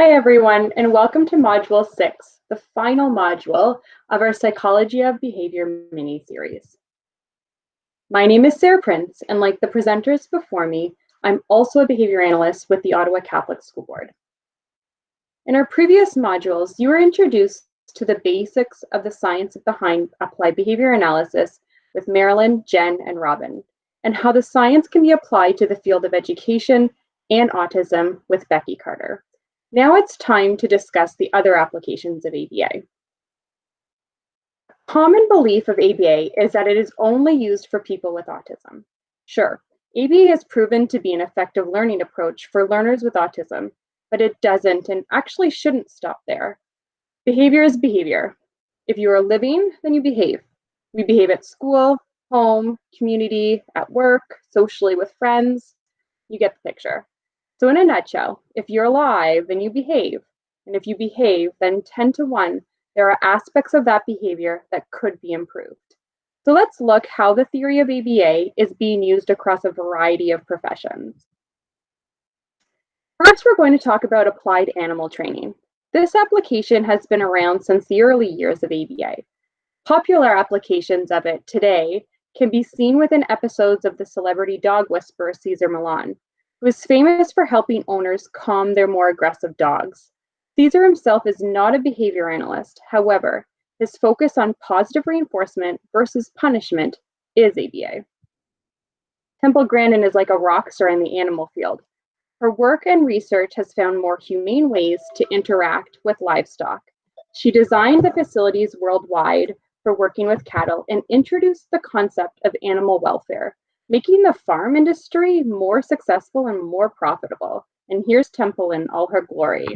Hi, everyone, and welcome to Module 6, the final module of our Psychology of Behavior mini-series. My name is Sarah Prince, and like the presenters before me, I'm also a behavior analyst with the Ottawa Catholic School Board. In our previous modules, you were introduced to the basics of the science behind applied behavior analysis with Marilyn, Jen, and Robin, and how the science can be applied to the field of education and autism with Becky Carter. Now it's time to discuss the other applications of ABA. Common belief of ABA is that it is only used for people with autism. Sure, ABA has proven to be an effective learning approach for learners with autism, but it doesn't and actually shouldn't stop there. Behavior is behavior. If you are living, then you behave. We behave at school, home, community, at work, socially with friends. You get the picture. So in a nutshell, if you're alive, then you behave. And if you behave, then 10 to 1, there are aspects of that behavior that could be improved. So let's look how the theory of ABA is being used across a variety of professions. First, we're going to talk about applied animal training. This application has been around since the early years of ABA. Popular applications of it today can be seen within episodes of the celebrity dog whisperer Cesar Millan, who is famous for helping owners calm their more aggressive dogs. Cesar himself is not a behavior analyst. However, his focus on positive reinforcement versus punishment is ABA. Temple Grandin is like a rock star in the animal field. Her work and research has found more humane ways to interact with livestock. She designed the facilities worldwide for working with cattle and introduced the concept of animal welfare, making the farm industry more successful and more profitable. And here's Temple in all her glory.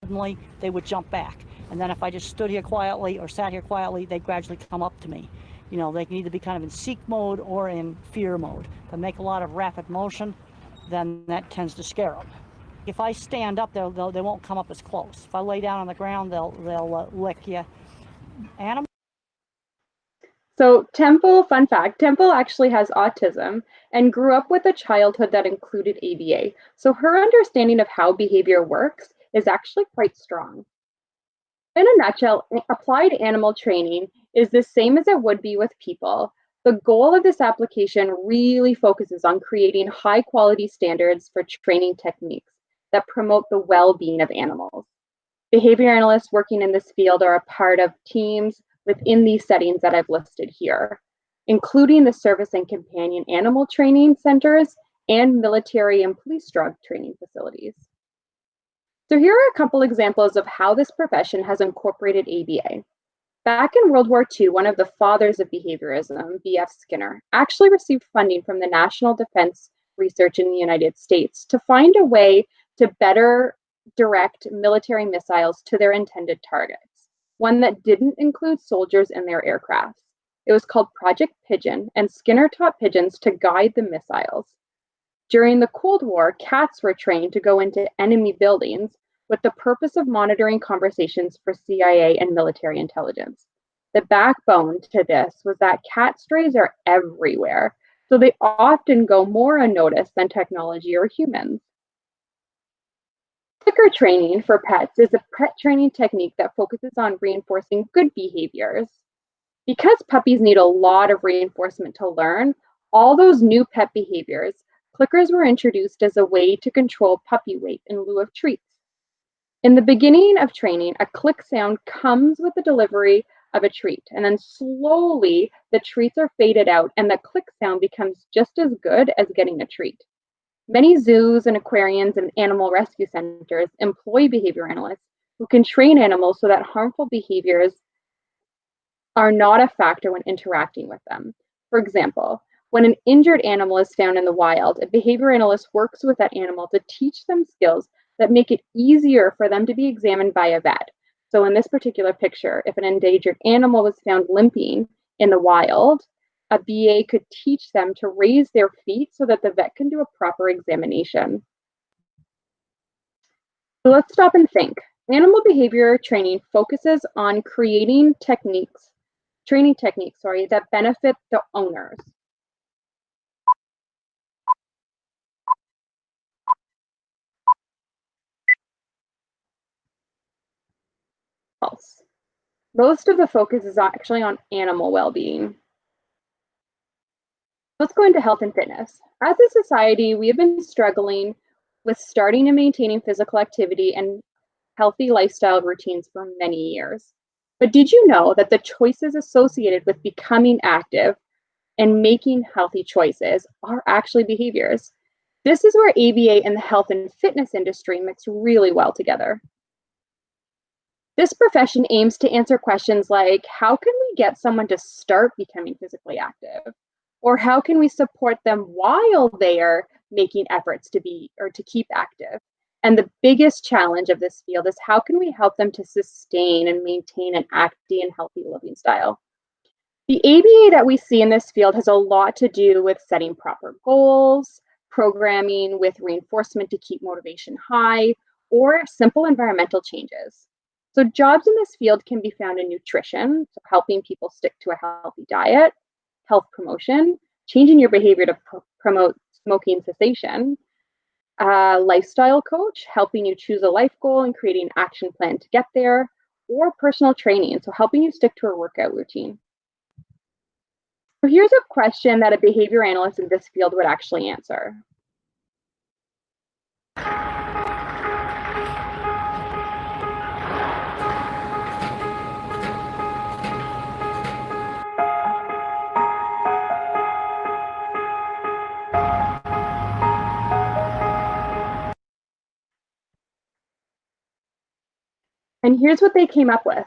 Suddenly, they would jump back. And then if I just stood here quietly or sat here quietly, they'd gradually come up to me. You know, they can either be kind of in seek mode or in fear mode. If I make a lot of rapid motion, then that tends to scare them. If I stand up, they won't come up as close. If I lay down on the ground, they'll lick you. Animals. So Temple, fun fact, Temple actually has autism and grew up with a childhood that included ABA. So her understanding of how behavior works is actually quite strong. In a nutshell, applied animal training is the same as it would be with people. The goal of this application really focuses on creating high quality standards for training techniques that promote the well-being of animals. Behavior analysts working in this field are a part of teams within these settings that I've listed here, including the service and companion animal training centers and military and police drug training facilities. So here are a couple examples of how this profession has incorporated ABA. Back in World War II, one of the fathers of behaviorism, B.F. Skinner, actually received funding from the National Defense Research in the United States to find a way to better direct military missiles to their intended targets, one that didn't include soldiers in their aircrafts. It was called Project Pigeon, and Skinner taught pigeons to guide the missiles. During the Cold War, cats were trained to go into enemy buildings with the purpose of monitoring conversations for CIA and military intelligence. The backbone to this was that cat strays are everywhere, so they often go more unnoticed than technology or humans. Clicker training for pets is a pet training technique that focuses on reinforcing good behaviors. Because puppies need a lot of reinforcement to learn all those new pet behaviors, clickers were introduced as a way to control puppy weight in lieu of treats. In the beginning of training, a click sound comes with the delivery of a treat, and then slowly the treats are faded out and the click sound becomes just as good as getting a treat. Many zoos and aquariums and animal rescue centers employ behavior analysts who can train animals so that harmful behaviors are not a factor when interacting with them. For example, when an injured animal is found in the wild, a behavior analyst works with that animal to teach them skills that make it easier for them to be examined by a vet. So in this particular picture, if an endangered animal was found limping in the wild, a BA could teach them to raise their feet so that the vet can do a proper examination. So let's stop and think. Animal behavior training focuses on creating training techniques, that benefit the owners. Most of the focus is actually on animal well-being. Let's go into health and fitness. As a society, we have been struggling with starting and maintaining physical activity and healthy lifestyle routines for many years. But did you know that the choices associated with becoming active and making healthy choices are actually behaviors? This is where ABA and the health and fitness industry mix really well together. This profession aims to answer questions like, how can we get someone to start becoming physically active? Or how can we support them while they are making efforts to be or to keep active? And the biggest challenge of this field is how can we help them to sustain and maintain an active and healthy living style? The ABA that we see in this field has a lot to do with setting proper goals, programming with reinforcement to keep motivation high, or simple environmental changes. So jobs in this field can be found in nutrition, so helping people stick to a healthy diet, health promotion, changing your behavior to promote smoking cessation, lifestyle coach, helping you choose a life goal and creating an action plan to get there, or personal training, so helping you stick to a workout routine. So here's a question that a behavior analyst in this field would actually answer. And here's what they came up with.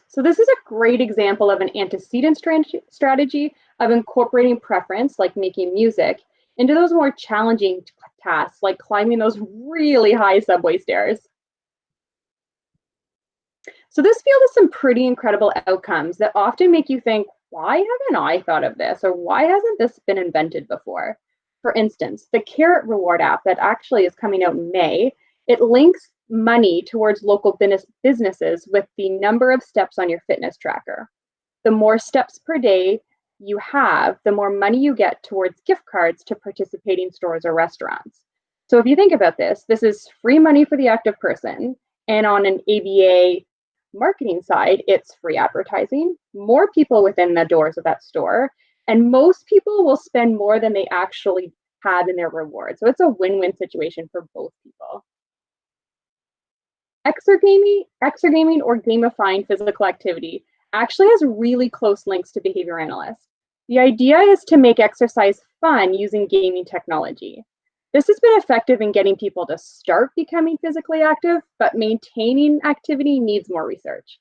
So this is a great example of an antecedent strategy of incorporating preference, like making music, into those more challenging tasks, like climbing those really high subway stairs. So this field has some pretty incredible outcomes that often make you think, why haven't I thought of this? Or why hasn't this been invented before? For instance, the Carrot Reward app that actually is coming out in May, it links money towards local businesses with the number of steps on your fitness tracker. The more steps per day you have, the more money you get towards gift cards to participating stores or restaurants. So if you think about this is free money for the active person. And on an ABA marketing side, it's free advertising, more people within the doors of that store, and most people will spend more than they actually have in their reward. So it's a win-win situation for both people. Exergaming or gamifying physical activity actually has really close links to behavior analysts. The idea is to make exercise fun using gaming technology. This has been effective in getting people to start becoming physically active, but maintaining activity needs more research.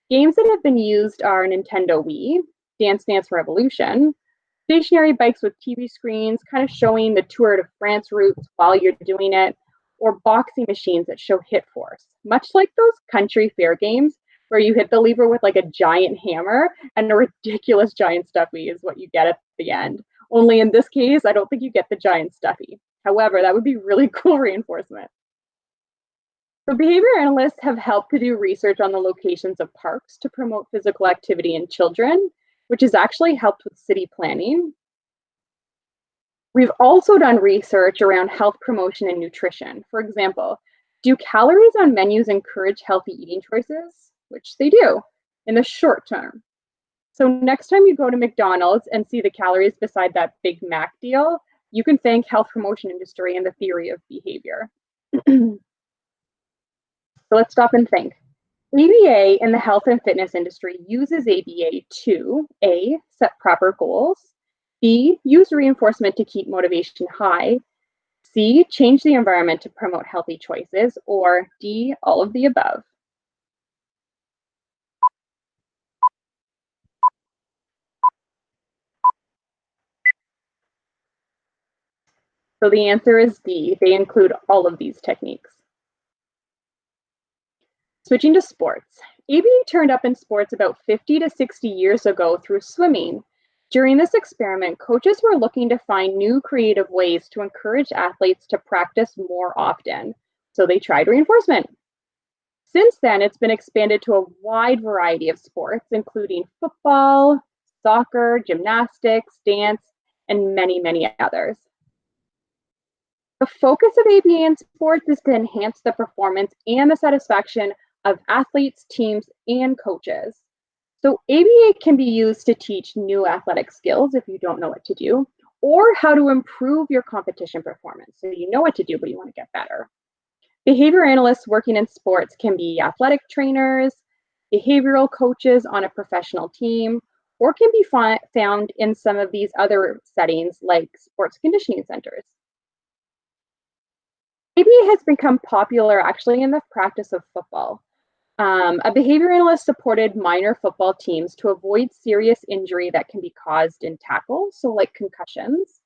Games that have been used are Nintendo Wii, Dance Dance Revolution, stationary bikes with TV screens, kind of showing the Tour de France routes while you're doing it, or boxing machines that show hit force, much like those country fair games where you hit the lever with like a giant hammer and a ridiculous giant stuffy is what you get at the end. Only in this case, I don't think you get the giant stuffy. However, that would be really cool reinforcement. So behavior analysts have helped to do research on the locations of parks to promote physical activity in children, which has actually helped with city planning. We've also done research around health promotion and nutrition. For example, do calories on menus encourage healthy eating choices? Which they do in the short term. So next time you go to McDonald's and see the calories beside that Big Mac deal, you can thank health promotion industry and the theory of behavior. So let's stop and think. ABA in the health and fitness industry uses ABA to A, set proper goals, B, use reinforcement to keep motivation high, C, change the environment to promote healthy choices, or D, all of the above. So the answer is D. They include all of these techniques. Switching to sports. ABA turned up in sports about 50 to 60 years ago through swimming. During this experiment, coaches were looking to find new creative ways to encourage athletes to practice more often. So they tried reinforcement. Since then, it's been expanded to a wide variety of sports, including football, soccer, gymnastics, dance, and many, many others. The focus of ABA in sports is to enhance the performance and the satisfaction of athletes, teams, and coaches. So ABA can be used to teach new athletic skills if you don't know what to do, or how to improve your competition performance. So you know what to do, but you want to get better. Behavior analysts working in sports can be athletic trainers, behavioral coaches on a professional team, or can be found in some of these other settings like sports conditioning centers. ABA has become popular actually in the practice of football. A behavior analyst supported minor football teams to avoid serious injury that can be caused in tackles, so like concussions.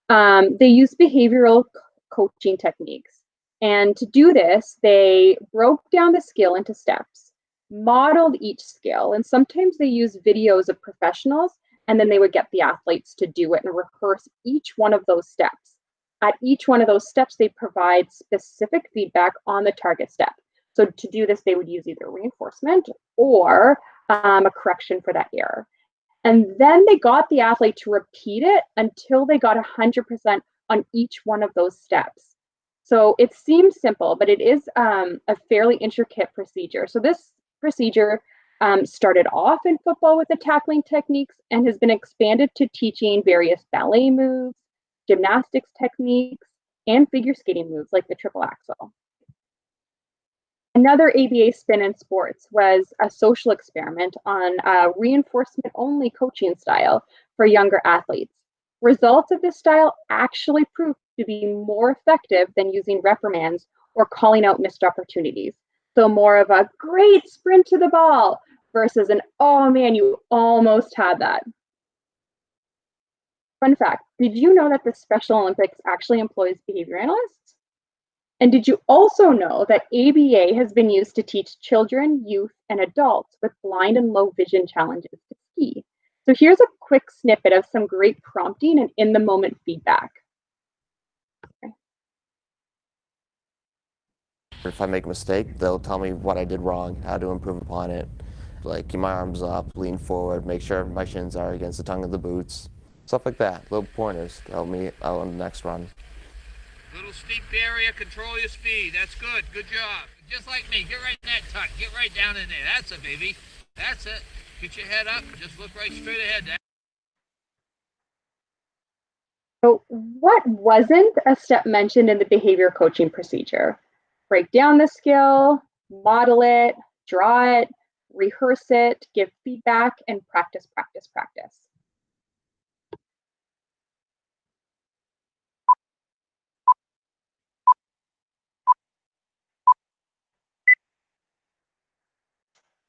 They use behavioral coaching techniques. And to do this, they broke down the skill into steps, modeled each skill, and sometimes they use videos of professionals, and then they would get the athletes to do it and rehearse each one of those steps. At each one of those steps, they provide specific feedback on the target step. So to do this, they would use either reinforcement or a correction for that error. And then they got the athlete to repeat it until they got 100% on each one of those steps. So it seems simple, but it is a fairly intricate procedure. So this procedure started off in football with the tackling techniques and has been expanded to teaching various ballet moves, gymnastics techniques, and figure skating moves like the triple axel. Another ABA spin in sports was a social experiment on a reinforcement-only coaching style for younger athletes. Results of this style actually proved to be more effective than using reprimands or calling out missed opportunities. So more of a great sprint to the ball versus an, oh man, you almost had that. Fun fact, did you know that the Special Olympics actually employs behavior analysts? And did you also know that ABA has been used to teach children, youth, and adults with blind and low vision challenges to ski? So here's a quick snippet of some great prompting and in-the-moment feedback. If I make a mistake, they'll tell me what I did wrong, how to improve upon it. Like, keep my arms up, lean forward, make sure my shins are against the tongue of the boots. Stuff like that. Little pointers to help me out on the next run. Little steep area, control your speed. That's good. Good job. Just like me. Get right in that tuck. Get right down in there. That's it, baby. That's it. Get your head up. Just look right straight ahead. So what wasn't a step mentioned in the behavior coaching procedure? Break down the skill, model it, draw it, rehearse it, give feedback, and practice, practice, practice.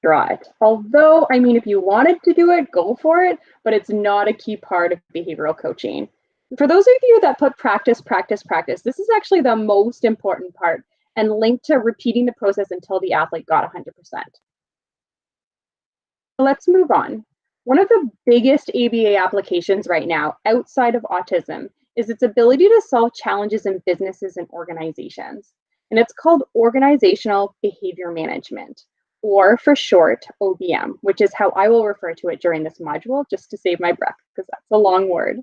Draw it. Although, I mean, if you wanted to do it, go for it, but it's not a key part of behavioral coaching. For those of you that put practice, practice, practice, this is actually the most important part and linked to repeating the process until the athlete got 100%. Let's move on. One of the biggest ABA applications right now outside of autism is its ability to solve challenges in businesses and organizations. And it's called organizational behavior management, or for short, OBM, which is how I will refer to it during this module, just to save my breath, because that's a long word.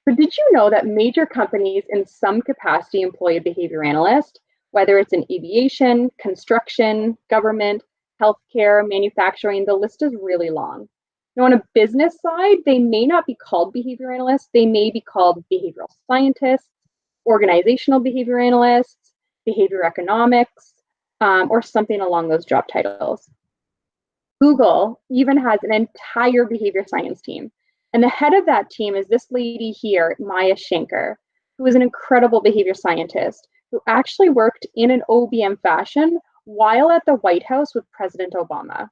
But did you know that major companies in some capacity employ a behavior analyst, whether it's in aviation, construction, government, healthcare, manufacturing? The list is really long. Now, on a business side, they may not be called behavior analysts. They may be called behavioral scientists, organizational behavior analysts, behavior economics, or something along those job titles. Google even has an entire behavior science team. And the head of that team is this lady here, Maya Schenker, who is an incredible behavior scientist who actually worked in an OBM fashion while at the White House with President Obama.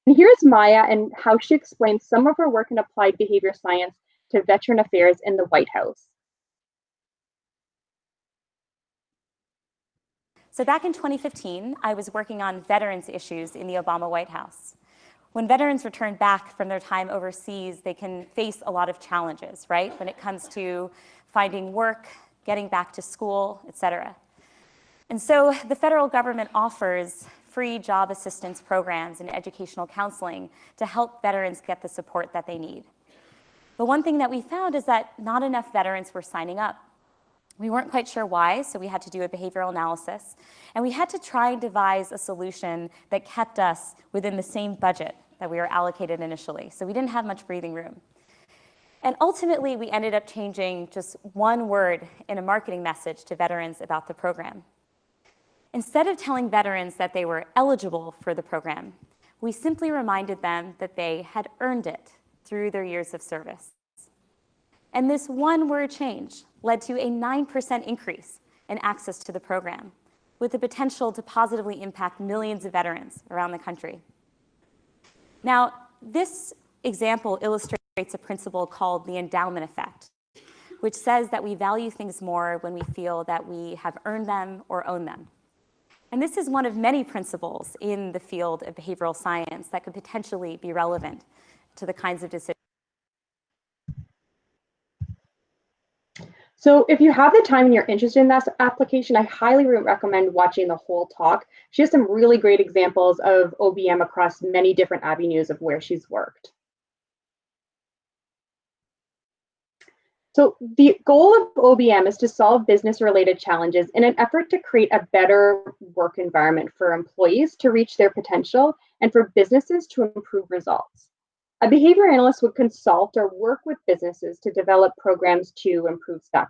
And here's Maya and how she explains some of her work in applied behavior science to Veteran Affairs in the White House. So back in 2015, I was working on veterans issues in the Obama White House. When veterans return back from their time overseas, they can face a lot of challenges, right? When it comes to finding work, getting back to school, et cetera. And so the federal government offers free job assistance programs and educational counseling to help veterans get the support that they need. But one thing that we found is that not enough veterans were signing up. We weren't quite sure why, so we had to do a behavioral analysis. And we had to try and devise a solution that kept us within the same budget that we were allocated initially. So we didn't have much breathing room. And ultimately, we ended up changing just one word in a marketing message to veterans about the program. Instead of telling veterans that they were eligible for the program, we simply reminded them that they had earned it through their years of service. And this one word change led to a 9% increase in access to the program, with the potential to positively impact millions of veterans around the country. Now, this example illustrates a principle called the endowment effect, which says that we value things more when we feel that we have earned them or own them. And this is one of many principles in the field of behavioral science that could potentially be relevant to the kinds of decisions. So if you have the time and you're interested in that application, I highly recommend watching the whole talk. She has some really great examples of OBM across many different avenues of where she's worked. So the goal of OBM is to solve business-related challenges in an effort to create a better work environment for employees to reach their potential and for businesses to improve results. A behavior analyst would consult or work with businesses to develop programs to improve staff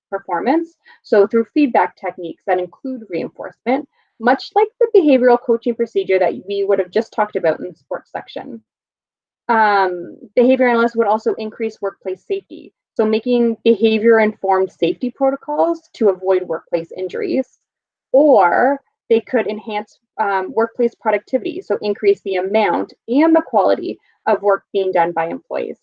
performance. So through feedback techniques that include reinforcement, much like the behavioral coaching procedure that we would have just talked about in the sports section. Behavior analysts would also increase workplace safety. So making behavior-informed safety protocols to avoid workplace injuries, or they could enhance workplace productivity, so increase the amount and the quality of work being done by employees.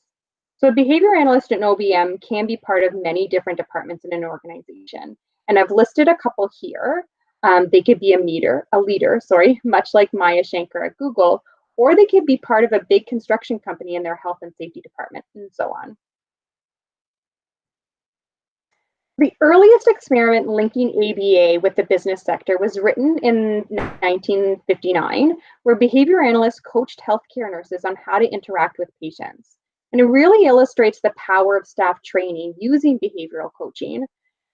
So a behavior analyst at an OBM can be part of many different departments in an organization. And I've listed a couple here. They could be a leader, much like Maya Shankar at Google, or they could be part of a big construction company in their health and safety department, and so on. The earliest experiment linking ABA with the business sector was written in 1959, where behavior analysts coached healthcare nurses on how to interact with patients. And it really illustrates the power of staff training using behavioral coaching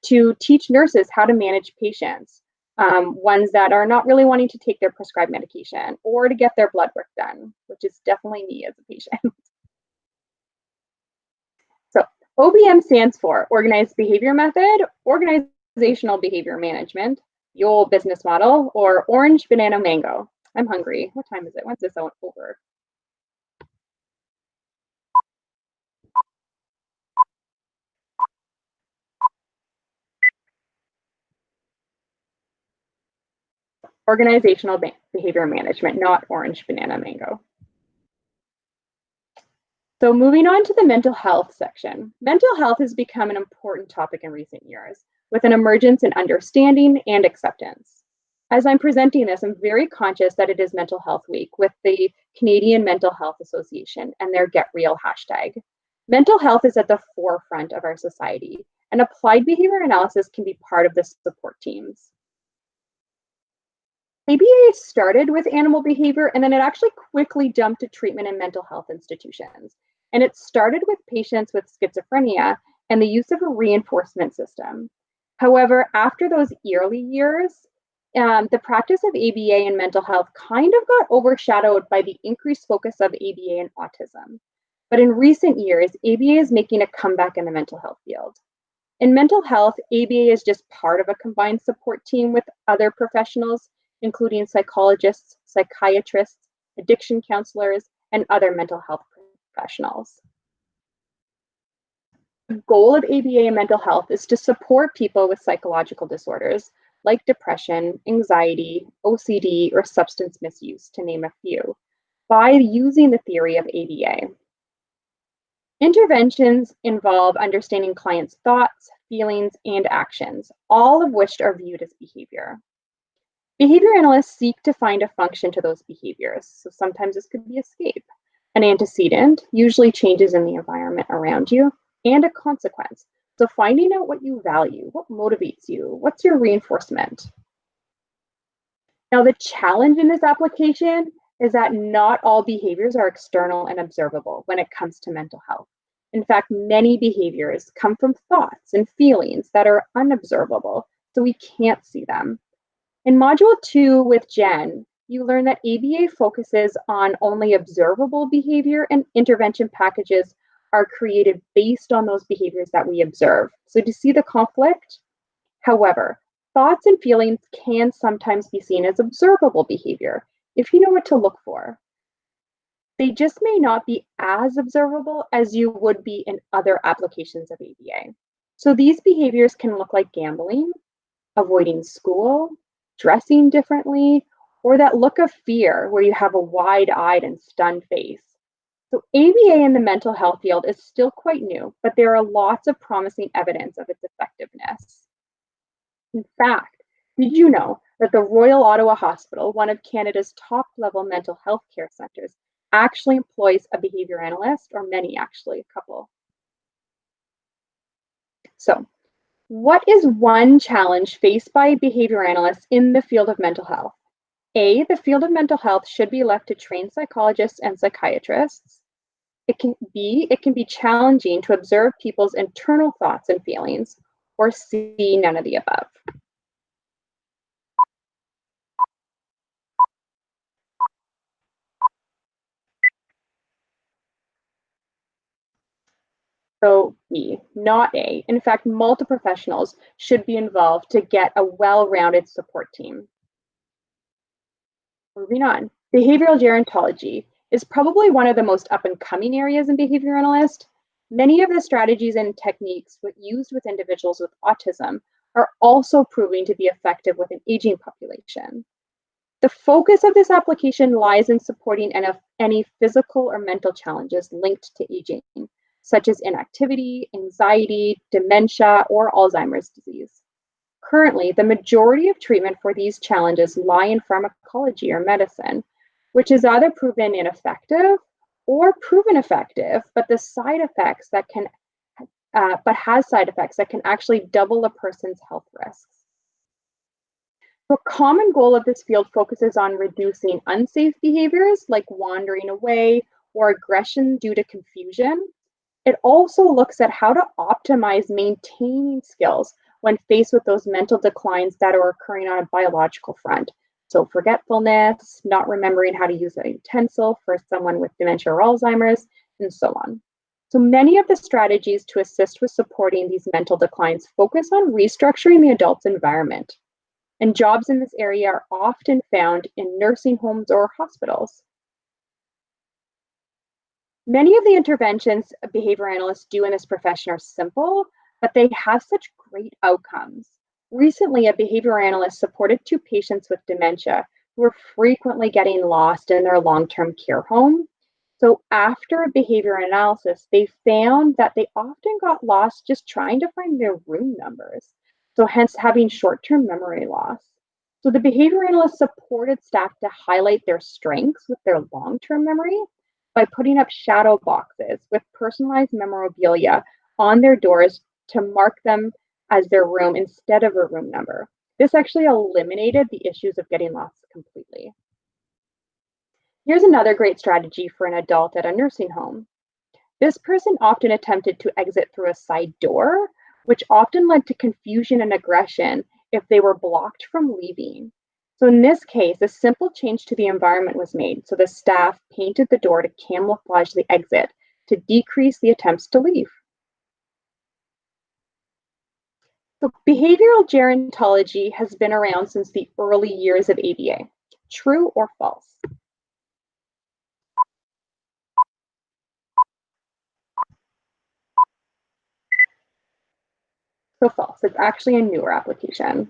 to teach nurses how to manage patients, ones that are not really wanting to take their prescribed medication or to get their blood work done, which is definitely me as a patient. So OBM stands for Organized Behavior Method, Organizational Behavior Management, the old business model, or Orange, Banana, Mango. I'm hungry. What time is it? When's this over? Organizational Behavior Management, not Orange, Banana, Mango. So moving on to the mental health section. Mental health has become an important topic in recent years, with an emergence in understanding and acceptance. As I'm presenting this, I'm very conscious that it is Mental Health Week with the Canadian Mental Health Association and their Get Real hashtag. Mental health is at the forefront of our society, and applied behavior analysis can be part of the support teams. ABA started with animal behavior, and then it actually quickly jumped to treatment in mental health institutions. And it started with patients with schizophrenia and the use of a reinforcement system. However, after those early years, the practice of ABA in mental health kind of got overshadowed by the increased focus of ABA in autism. But in recent years, ABA is making a comeback in the mental health field. In mental health, ABA is just part of a combined support team with other professionals, including psychologists, psychiatrists, addiction counselors, and other mental health professionals. The goal of ABA in mental health is to support people with psychological disorders like depression, anxiety, OCD, or substance misuse, to name a few, by using the theory of ABA. Interventions involve understanding clients' thoughts, feelings, and actions, all of which are viewed as behavior. Behavior analysts seek to find a function to those behaviors. So sometimes this could be escape, an antecedent, usually changes in the environment around you, and a consequence. So finding out what you value, what motivates you, what's your reinforcement. Now, the challenge in this application is that not all behaviors are external and observable when it comes to mental health. In fact, many behaviors come from thoughts and feelings that are unobservable, so we can't see them. In Module 2 with Jen, you learn that ABA focuses on only observable behavior, and intervention packages are created based on those behaviors that we observe. So do you see the conflict? However, thoughts and feelings can sometimes be seen as observable behavior if you know what to look for. They just may not be as observable as you would be in other applications of ABA. So these behaviors can look like gambling, avoiding school, dressing differently, or that look of fear where you have a wide-eyed and stunned face. So ABA in the mental health field is still quite new, but there are lots of promising evidence of its effectiveness. In fact, did you know that the Royal Ottawa Hospital, one of Canada's top-level mental health care centers, actually employs a behavior analyst, or many actually, a couple. So, what is one challenge faced by behavior analysts in the field of mental health? A, the field of mental health should be left to trained psychologists and psychiatrists. It can be challenging to observe people's internal thoughts and feelings, or C, none of the above. So B, not A. In fact, multi-professionals should be involved to get a well-rounded support team. Moving on, behavioral gerontology is probably one of the most up-and-coming areas in behavior analyst. Many of the strategies and techniques used with individuals with autism are also proving to be effective with an aging population. The focus of this application lies in supporting any physical or mental challenges linked to aging, such as inactivity, anxiety, dementia, or Alzheimer's disease. Currently, the majority of treatment for these challenges lie in pharmacology or medicine, which is either proven ineffective or proven effective, but has side effects that can actually double a person's health risks. A common goal of this field focuses on reducing unsafe behaviors like wandering away or aggression due to confusion. It also looks at how to optimize maintaining skills when faced with those mental declines that are occurring on a biological front. So forgetfulness, not remembering how to use a utensil for someone with dementia or Alzheimer's, and so on. So many of the strategies to assist with supporting these mental declines focus on restructuring the adult's environment. And jobs in this area are often found in nursing homes or hospitals. Many of the interventions behavior analysts do in this profession are simple, but they have such great outcomes. Recently, a behavior analyst supported 2 patients with dementia who were frequently getting lost in their long-term care home. So after a behavior analysis, they found that they often got lost just trying to find their room numbers, so hence having short-term memory loss. So the behavior analyst supported staff to highlight their strengths with their long-term memory by putting up shadow boxes with personalized memorabilia on their doors to mark them as their room instead of a room number. This actually eliminated the issues of getting lost completely. Here's another great strategy for an adult at a nursing home. This person often attempted to exit through a side door, which often led to confusion and aggression if they were blocked from leaving. So in this case, a simple change to the environment was made. So the staff painted the door to camouflage the exit to decrease the attempts to leave. So behavioral gerontology has been around since the early years of ABA. True or false? So false. It's actually a newer application.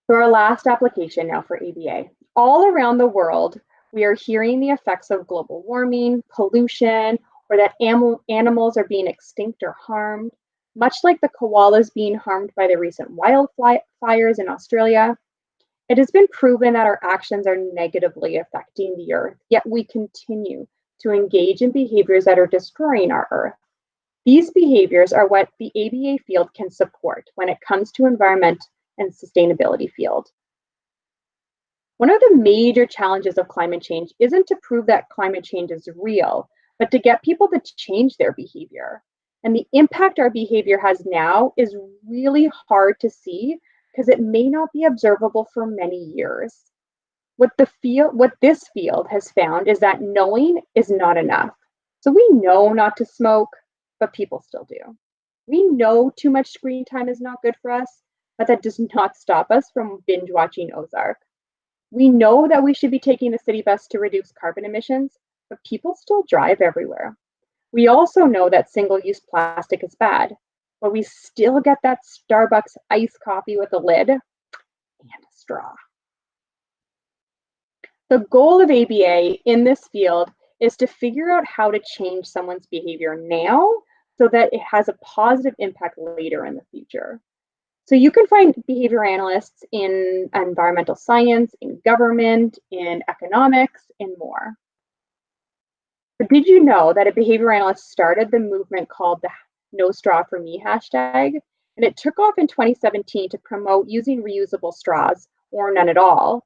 So our last application now for ABA. All around the world, we are hearing the effects of global warming, pollution, or that animals are being extinct or harmed, much like the koalas being harmed by the recent wildfires in Australia. It has been proven that our actions are negatively affecting the Earth, yet we continue to engage in behaviors that are destroying our Earth. These behaviors are what the ABA field can support when it comes to environment and sustainability field. One of the major challenges of climate change isn't to prove that climate change is real, but to get people to change their behavior. And the impact our behavior has now is really hard to see because it may not be observable for many years. What this field has found is that knowing is not enough. So we know not to smoke, but people still do. We know too much screen time is not good for us, but that does not stop us from binge watching Ozark. We know that we should be taking the city bus to reduce carbon emissions, but people still drive everywhere. We also know that single-use plastic is bad, but we still get that Starbucks iced coffee with a lid and a straw. The goal of ABA in this field is to figure out how to change someone's behavior now so that it has a positive impact later in the future. So you can find behavior analysts in environmental science, in government, in economics, and more. But did you know that a behavior analyst started the movement called the No Straw for Me hashtag? And it took off in 2017 to promote using reusable straws or none at all.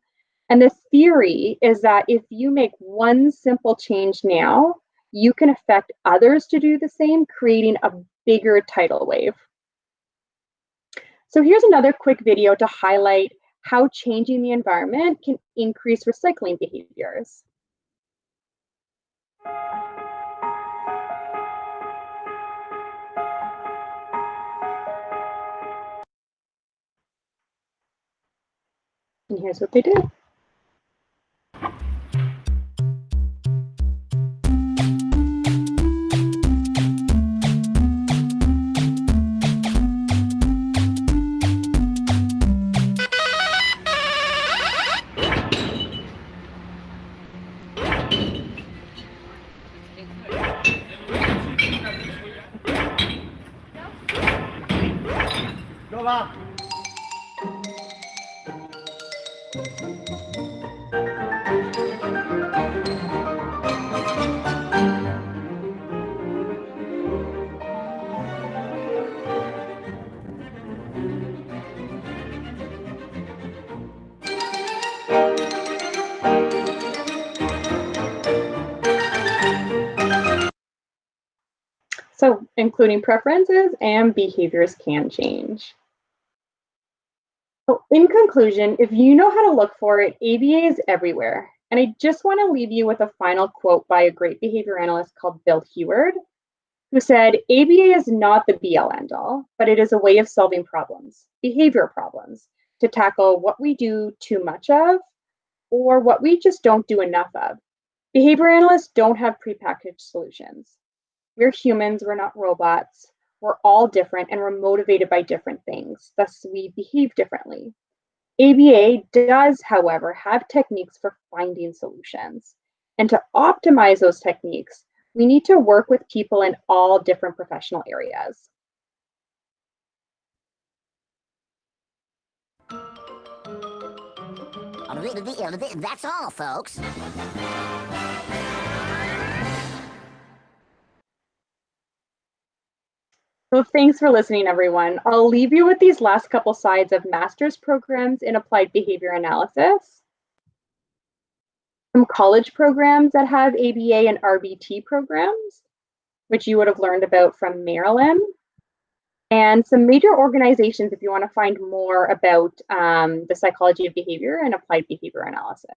And the theory is that if you make one simple change now, you can affect others to do the same, creating a bigger tidal wave. So here's another quick video to highlight how changing the environment can increase recycling behaviors. And here's what they do. Go up. So including preferences and behaviors can change. So in conclusion, if you know how to look for it, ABA is everywhere. And I just want to leave you with a final quote by a great behavior analyst called Bill Heward, who said, ABA is not the be-all end-all, but it is a way of solving problems, behavior problems, to tackle what we do too much of or what we just don't do enough of. Behavior analysts don't have prepackaged solutions. We're humans, we're not robots. We're all different and we're motivated by different things. Thus, we behave differently. ABA does, however, have techniques for finding solutions. And to optimize those techniques, we need to work with people in all different professional areas. That's all, folks. So thanks for listening, everyone. I'll leave you with these last couple slides of master's programs in applied behavior analysis, some college programs that have ABA and RBT programs, which you would have learned about from Maryland, and some major organizations if you want to find more about the psychology of behavior and applied behavior analysis.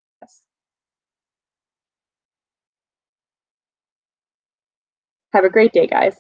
Have a great day, guys.